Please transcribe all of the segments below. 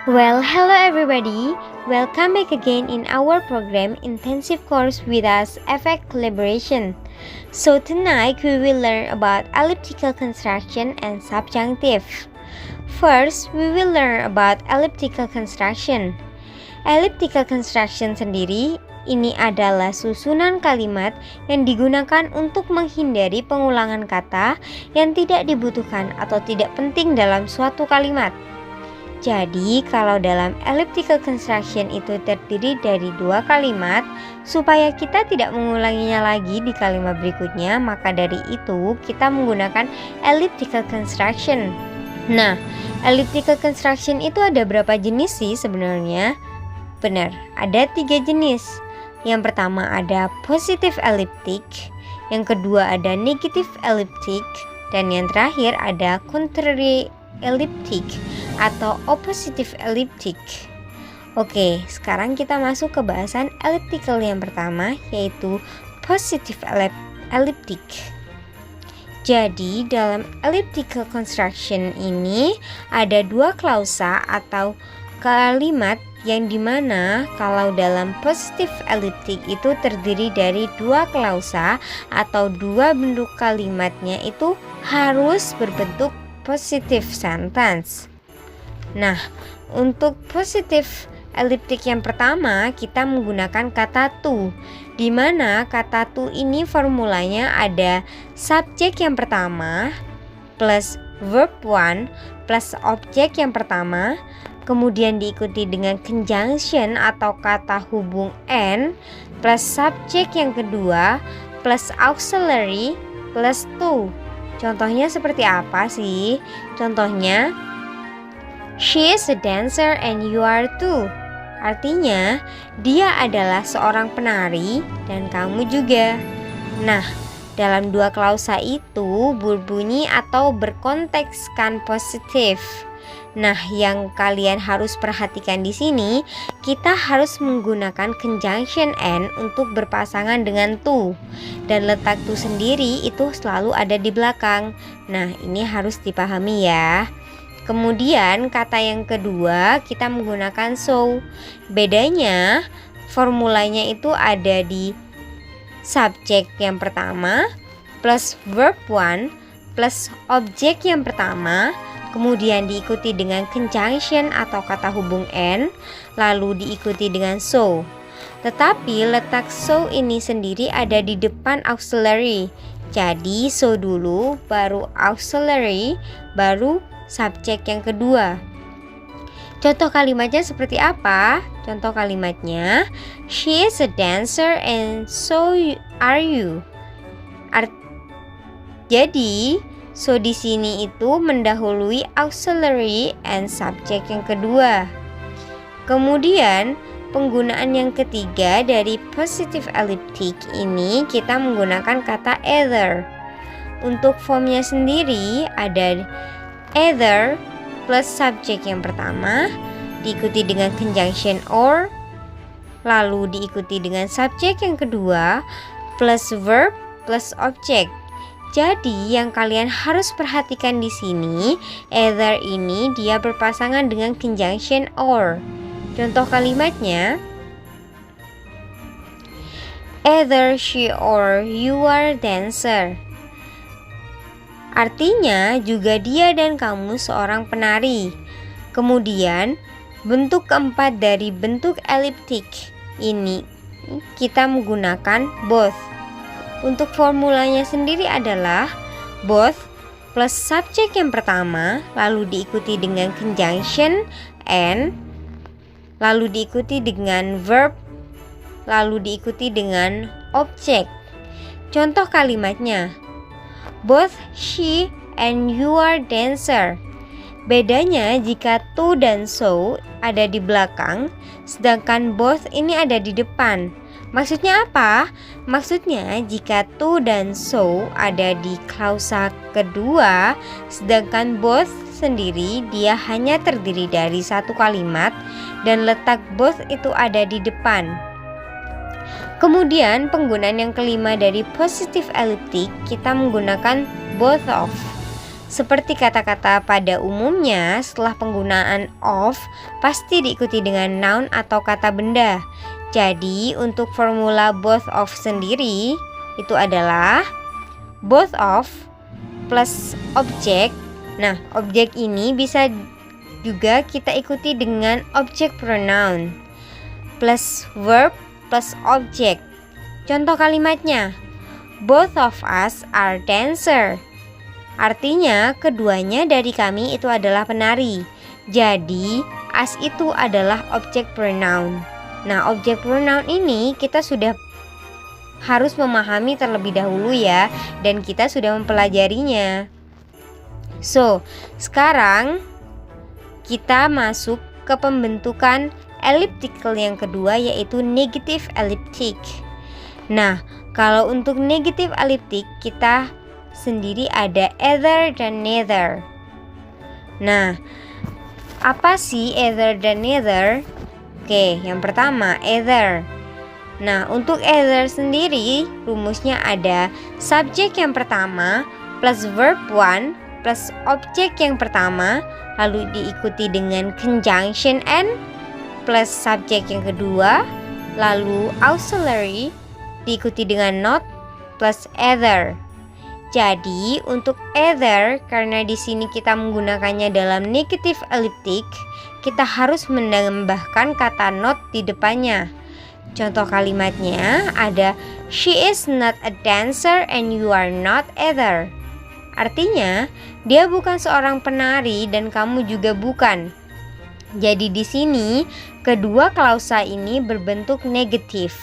Well, hello everybody. Welcome back again in our program Intensive Course with us Effect Collaboration. So tonight we will learn about elliptical construction and subjunctive. First, we will learn about elliptical construction. Elliptical construction sendiri ini adalah susunan kalimat yang digunakan untuk menghindari pengulangan kata yang tidak dibutuhkan atau tidak penting dalam suatu kalimat. Jadi, kalau dalam elliptical construction itu terdiri dari dua kalimat, supaya kita tidak mengulanginya lagi di kalimat berikutnya, maka dari itu kita menggunakan elliptical construction. Nah, elliptical construction itu ada berapa jenis sih sebenarnya? Benar, ada 3 jenis. Yang pertama ada positive elliptic, yang kedua ada negative elliptic, dan yang terakhir ada contrary elliptic atau oppositive elliptic. Oke, sekarang kita masuk ke bahasan elliptical yang pertama, yaitu positive elliptic. Jadi dalam elliptical construction ini ada dua klausa atau kalimat yang dimana kalau dalam positive elliptic itu terdiri dari dua klausa atau dua bentuk kalimatnya itu harus berbentuk positive sentence. Nah, untuk positive elliptic yang pertama kita menggunakan kata to, di mana kata to ini formulanya ada subjek yang pertama plus verb one plus objek yang pertama, kemudian diikuti dengan conjunction atau kata hubung and plus subjek yang kedua plus auxiliary plus to. Contohnya seperti apa sih? Contohnya, she is a dancer and you are too. Artinya, dia adalah seorang penari dan kamu juga. Nah, dalam dua klausa itu berbunyi atau berkontekskan positif. Nah, yang kalian harus perhatikan di sini, kita harus menggunakan conjunction and untuk berpasangan dengan to. Dan letak to sendiri itu selalu ada di belakang. Nah, ini harus dipahami ya. Kemudian kata yang kedua kita menggunakan so. Bedanya formulanya itu ada di subjek yang pertama plus verb one plus objek yang pertama, kemudian diikuti dengan conjunction atau kata hubung and, lalu diikuti dengan so. Tetapi letak so ini sendiri ada di depan auxiliary. Jadi so dulu, baru auxiliary, baru subjek yang kedua. Contoh kalimatnya seperti apa? Contoh kalimatnya, she is a dancer and so are you. Jadi, so di sini itu mendahului auxiliary and subjek yang kedua. Kemudian, penggunaan yang ketiga dari positive elliptic ini kita menggunakan kata either. Untuk formnya sendiri ada either plus subjek yang pertama, diikuti dengan conjunction or, lalu diikuti dengan subjek yang kedua, plus verb plus objek. Jadi yang kalian harus perhatikan di sini, either ini dia berpasangan dengan conjunction or. Contoh kalimatnya, either she or you are dancer. Artinya juga dia dan kamu seorang penari. Kemudian bentuk keempat dari bentuk elliptic ini kita menggunakan both. Untuk formulanya sendiri adalah both plus subjek yang pertama, lalu diikuti dengan conjunction and, lalu diikuti dengan verb, lalu diikuti dengan objek. Contoh kalimatnya, both she and you are dancer. Bedanya jika to dan so ada di belakang, sedangkan both ini ada di depan. Maksudnya apa? Maksudnya jika to dan so ada di klausa kedua, sedangkan both sendiri dia hanya terdiri dari satu kalimat dan letak both itu ada di depan. Kemudian penggunaan yang kelima dari positive elliptic kita menggunakan both of. Seperti kata-kata pada umumnya, setelah penggunaan of pasti diikuti dengan noun atau kata benda. Jadi untuk formula both of sendiri itu adalah both of plus objek. Nah, objek ini bisa juga kita ikuti dengan object pronoun plus verb plus objek. Contoh kalimatnya, both of us are dancer. Artinya keduanya dari kami itu adalah penari. Jadi us itu adalah objek pronoun. Nah, objek pronoun ini kita sudah harus memahami terlebih dahulu ya, dan kita sudah mempelajarinya. So, sekarang kita masuk ke pembentukan elliptical yang kedua, yaitu negative elliptic. Nah, kalau untuk negative elliptic kita sendiri ada either dan neither. Nah, apa sih either dan neither? Oke, yang pertama either. Nah, untuk either sendiri rumusnya ada subjek yang pertama plus verb one plus objek yang pertama, lalu diikuti dengan conjunction and plus subjek yang kedua, lalu auxiliary diikuti dengan not plus either. Jadi untuk either, karena di sini kita menggunakannya dalam negative elliptic, kita harus menambahkan kata not di depannya. Contoh kalimatnya ada she is not a dancer and you are not either. Artinya dia bukan seorang penari dan kamu juga bukan. Jadi di sini kedua klausa ini berbentuk negatif.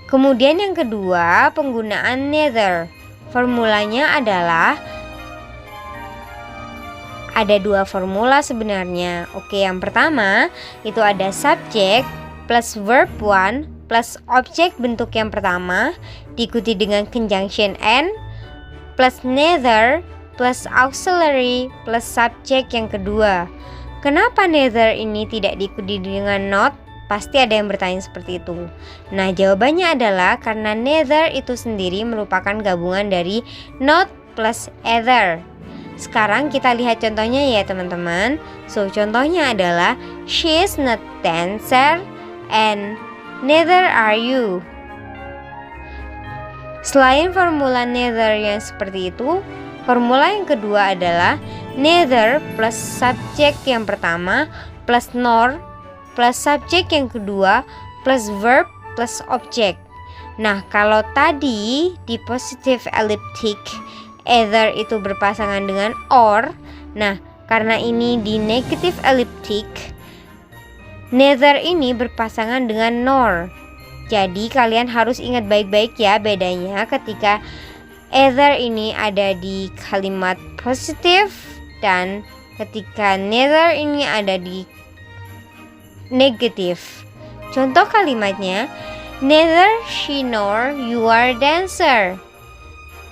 Kemudian yang kedua, penggunaan neither. Formulanya adalah ada dua formula sebenarnya. Oke, yang pertama itu ada subjek plus verb one plus objek bentuk yang pertama diikuti dengan conjunction and plus neither plus auxiliary plus subjek yang kedua. Kenapa neither ini tidak diikuti dengan not? Pasti ada yang bertanya seperti itu. Nah, jawabannya adalah karena neither itu sendiri merupakan gabungan dari not plus either. Sekarang kita lihat contohnya ya teman-teman. So, contohnya adalah she is not dancer and neither are you. Selain formula neither yang seperti itu, formula yang kedua adalah neither plus subjek yang pertama plus nor plus subjek yang kedua plus verb plus objek. Nah, kalau tadi di positive elliptic either itu berpasangan dengan or, nah karena ini di negative elliptic neither ini berpasangan dengan nor. Jadi kalian harus ingat baik-baik ya bedanya ketika either ini ada di kalimat positif dan ketika neither ini ada di negatif. Contoh kalimatnya, neither she nor you are dancer.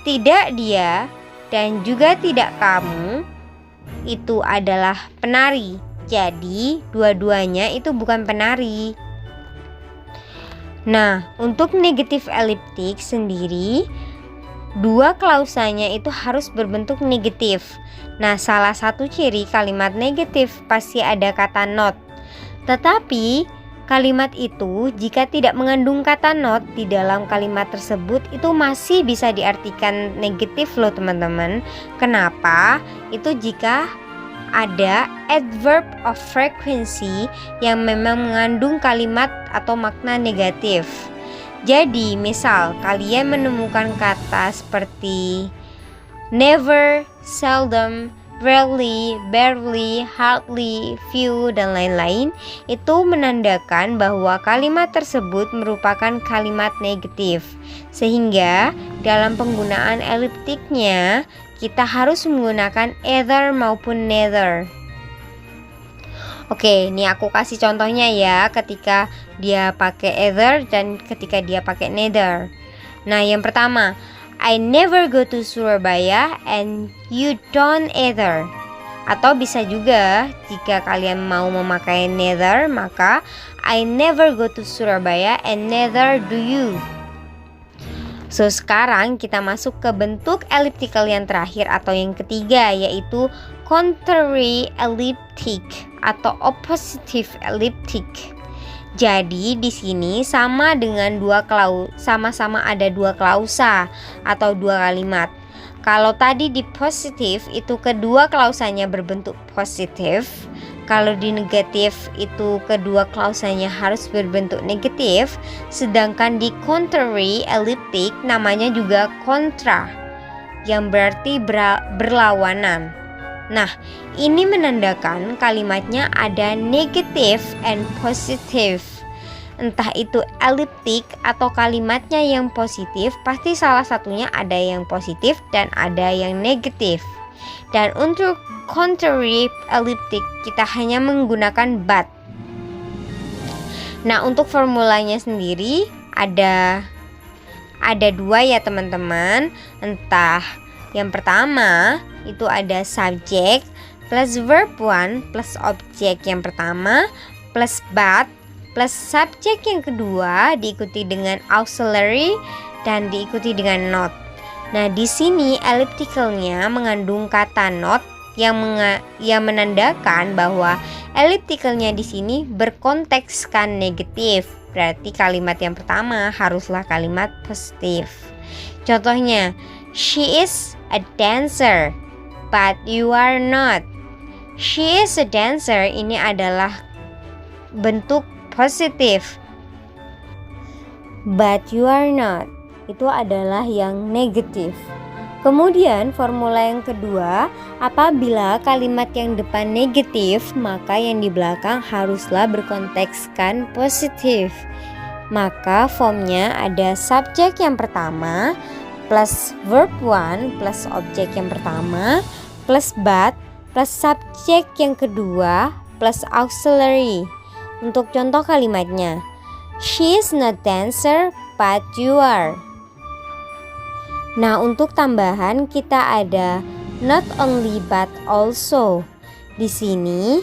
Tidak dia dan juga tidak kamu itu adalah penari. Jadi dua-duanya itu bukan penari. Nah, untuk negative elliptic sendiri dua klausanya itu harus berbentuk negatif. Nah, salah satu ciri kalimat negatif pasti ada kata not. Tetapi kalimat itu jika tidak mengandung kata not di dalam kalimat tersebut itu masih bisa diartikan negatif loh teman-teman. Kenapa? Itu jika ada adverb of frequency yang memang mengandung kalimat atau makna negatif. Jadi misal kalian menemukan kata seperti never, seldom, rarely, barely, hardly, few, dan lain-lain, itu menandakan bahwa kalimat tersebut merupakan kalimat negatif. Sehingga dalam penggunaan elliptiknya kita harus menggunakan either maupun neither. Oke, ini aku kasih contohnya ya ketika dia pakai either dan ketika dia pakai neither. Nah, yang pertama, I never go to Surabaya and you don't either. Atau bisa juga jika kalian mau memakai neither, maka I never go to Surabaya and neither do you. So sekarang kita masuk ke bentuk elliptical yang terakhir atau yang ketiga, yaitu contrary elliptic atau oppositive elliptic. Jadi di sini sama dengan sama-sama ada dua klausa atau dua kalimat. Kalau tadi di positif itu kedua klausanya berbentuk positif. Kalau di negatif itu kedua klausanya harus berbentuk negatif. Sedangkan di contrary elliptic namanya juga kontra, yang berarti berlawanan. Nah, ini menandakan kalimatnya ada negatif and positif. Entah itu elliptic atau kalimatnya yang positif, pasti salah satunya ada yang positif dan ada yang negatif. Dan untuk contrary elliptic kita hanya menggunakan but. Nah, untuk formulanya sendiri ada dua ya teman-teman. Entah yang pertama itu ada subject plus verb 1 plus objek yang pertama plus but plus subjek yang kedua diikuti dengan auxiliary dan diikuti dengan not. Nah, di sini ellipticalnya mengandung kata not yang menandakan bahwa ellipticalnya di sini berkontekskan negatif. Berarti kalimat yang pertama haruslah kalimat positif. Contohnya, she is a dancer, but you are not. She is a dancer ini adalah bentuk positif. But you are not itu adalah yang negatif. Kemudian formula yang kedua, apabila kalimat yang depan negatif, maka yang di belakang haruslah berkontekskan positif. Maka formnya ada subjek yang pertama plus verb 1 plus objek yang pertama plus but plus subjek yang kedua plus auxiliary. Untuk contoh kalimatnya, she is not dancer but you are. Nah, untuk tambahan kita ada not only but also. Di sini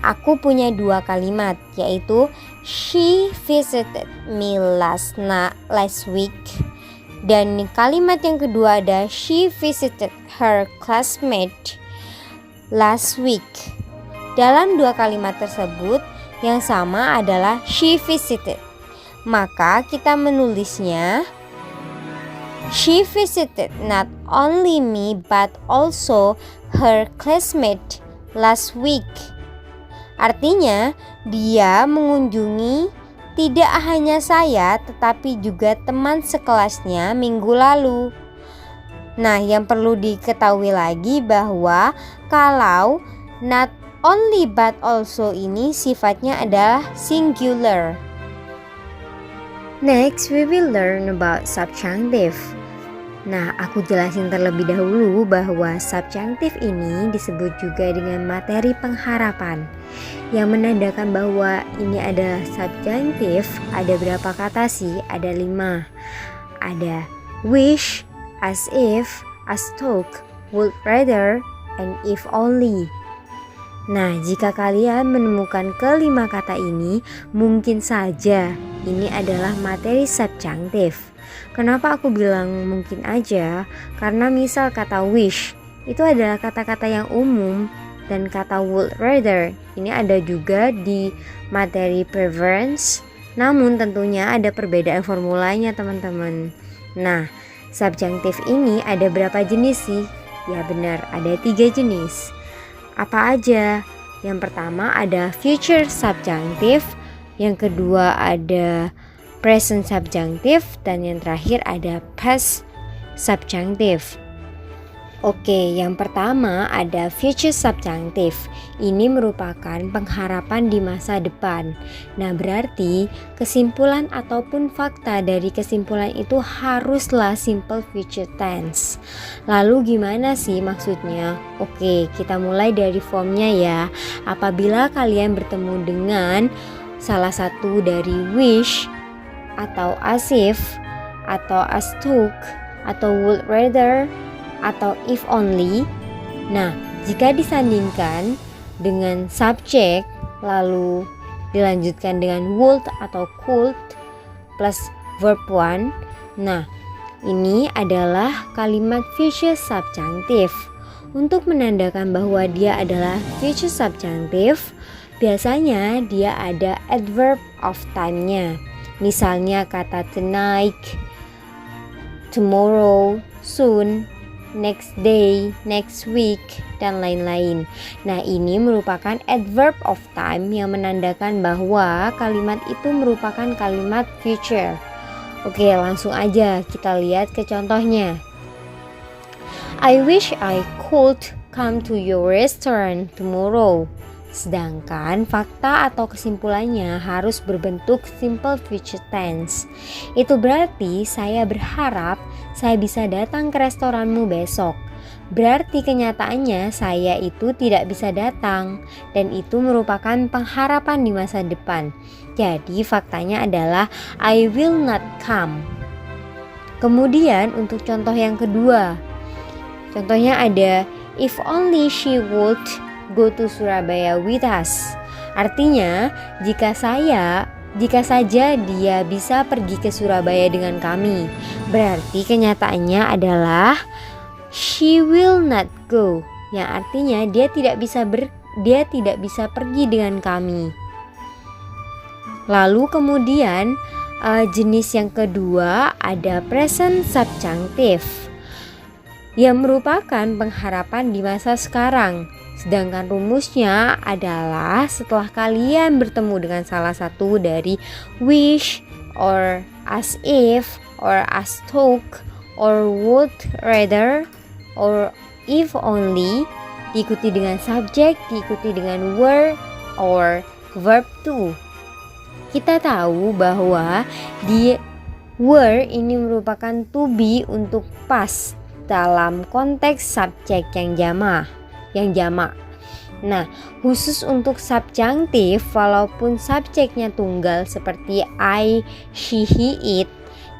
aku punya dua kalimat, yaitu she visited me last week, dan kalimat yang kedua ada she visited her classmate last week. Dalam dua kalimat tersebut yang sama adalah she visited. Maka kita menulisnya she visited not only me but also her classmate last week. Artinya, dia mengunjungi tidak hanya saya tetapi juga teman sekelasnya minggu lalu. Nah, yang perlu diketahui lagi bahwa kalau not only but also ini sifatnya adalah singular. Next, we will learn about subjunctive. Nah, aku jelasin terlebih dahulu bahwa subjunctive ini disebut juga dengan materi pengharapan, yang menandakan bahwa ini adalah subjunctive. Ada berapa kata sih? Ada 5. Ada wish, as if, as though, would rather, and if only. Nah, jika kalian menemukan kelima kata ini, mungkin saja ini adalah materi subjunctive. Kenapa aku bilang mungkin aja? Karena misal kata wish itu adalah kata-kata yang umum, dan kata would rather ini ada juga di materi preference. Namun tentunya ada perbedaan formulanya teman-teman. Nah, subjunctive ini ada berapa jenis sih? Ya benar, ada 3 jenis. Apa aja? Yang pertama ada future subjunctive, yang kedua ada present subjunctive, dan yang terakhir ada past subjunctive. Oke, yang pertama ada future subjunctive. Ini merupakan pengharapan di masa depan. Nah, berarti kesimpulan ataupun fakta dari kesimpulan itu haruslah simple future tense. Lalu gimana sih maksudnya? Oke, kita mulai dari formnya ya. Apabila kalian bertemu dengan salah satu dari wish atau as if atau as though atau would rather atau if only. Nah, jika disandingkan dengan subjek lalu dilanjutkan dengan would atau could plus verb 1, Nah, ini adalah kalimat future subjunctive. Untuk menandakan bahwa dia adalah future subjunctive, biasanya dia ada adverb of time-nya. Misalnya kata tonight, tomorrow, soon, next day, next week, dan lain-lain. Nah, ini merupakan adverb of time yang menandakan bahwa kalimat itu merupakan kalimat future. Oke, langsung aja kita lihat ke contohnya. I wish I could come to your restaurant tomorrow. Sedangkan fakta atau kesimpulannya harus berbentuk simple future tense. Itu berarti saya berharap saya bisa datang ke restoranmu besok. Berarti kenyataannya saya itu tidak bisa datang, dan itu merupakan pengharapan di masa depan. Jadi faktanya adalah I will not come. Kemudian untuk contoh yang kedua, contohnya ada if only she would go to Surabaya with us. Artinya jika saja dia bisa pergi ke Surabaya dengan kami. Berarti kenyataannya adalah she will not go, yang artinya dia tidak bisa pergi dengan kami. Lalu kemudian jenis yang kedua ada present subjunctive yang merupakan pengharapan di masa sekarang. Sedangkan rumusnya adalah setelah kalian bertemu dengan salah satu dari wish, or as if, or as though, or would rather, or if only, diikuti dengan subjek, diikuti dengan were, or verb to. Kita tahu bahwa di were ini merupakan to be untuk past dalam konteks subjek yang jamak. Nah, khusus untuk subjunctive, walaupun subjeknya tunggal seperti I, she, he, it,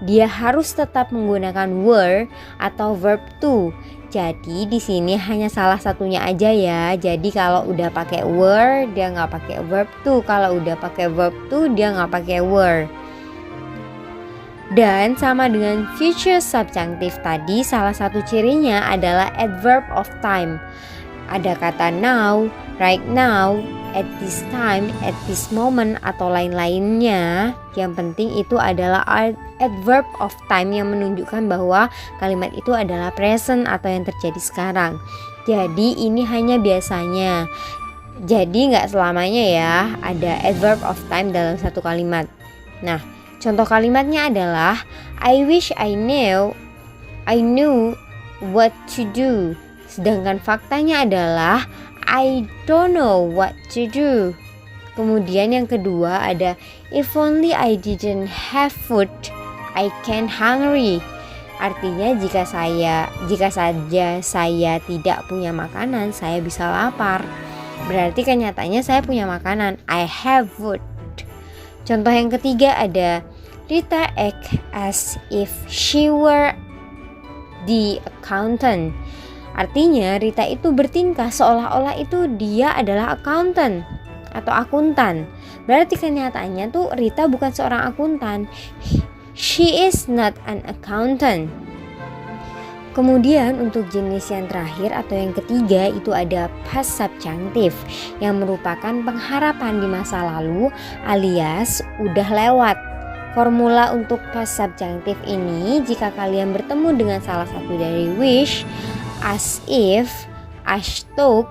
dia harus tetap menggunakan were atau verb to. Jadi di sini hanya salah satunya aja ya. Jadi kalau udah pakai were, dia nggak pakai verb to. Kalau udah pakai verb to, dia nggak pakai were. Dan sama dengan future subjunctive tadi, salah satu cirinya adalah adverb of time. Ada kata now, right now, at this time, at this moment, atau lain-lainnya. Yang penting itu adalah adverb of time yang menunjukkan bahwa kalimat itu adalah present atau yang terjadi sekarang. Jadi ini hanya biasanya. Jadi nggak selamanya ya ada adverb of time dalam satu kalimat. Nah, contoh kalimatnya adalah I wish I knew what to do. Sedangkan faktanya adalah I don't know what to do. Kemudian yang kedua ada if only I didn't have food, I can hungry. Artinya jika saja saya tidak punya makanan, saya bisa lapar. Berarti kenyataannya saya punya makanan, I have food. Contoh yang ketiga ada Rita act as if she were the accountant. Artinya Rita itu bertingkah seolah-olah itu dia adalah accountant atau akuntan. Berarti kenyataannya tuh Rita bukan seorang akuntan. She is not an accountant. Kemudian untuk jenis yang terakhir atau yang ketiga itu ada past subjunctive yang merupakan pengharapan di masa lalu alias udah lewat. Formula untuk past subjunctive ini jika kalian bertemu dengan salah satu dari wish, as if, as though,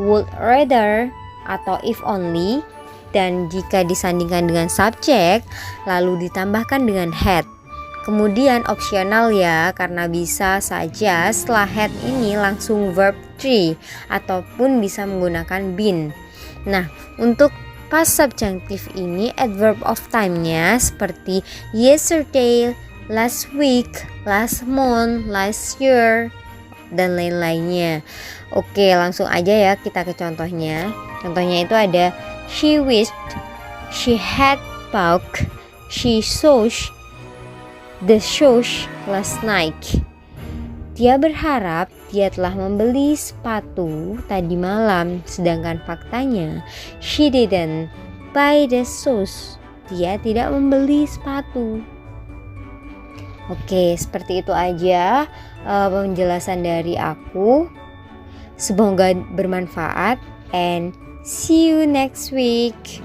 would rather, atau if only, dan jika disandingkan dengan subjek lalu ditambahkan dengan had. Kemudian opsional ya, karena bisa saja setelah had ini langsung verb 3 ataupun bisa menggunakan been. Nah, untuk past subjunctive ini adverb of time-nya seperti yesterday, last week, last month, last year, dan lain-lainnya. Oke, langsung aja ya kita ke contohnya. Contohnya itu ada she wished, she had bought, she saw the shoes last night. Dia berharap dia telah membeli sepatu tadi malam, sedangkan faktanya she didn't buy the shoes. Dia tidak membeli sepatu. Oke, seperti itu aja penjelasan dari aku. Semoga bermanfaat and see you next week.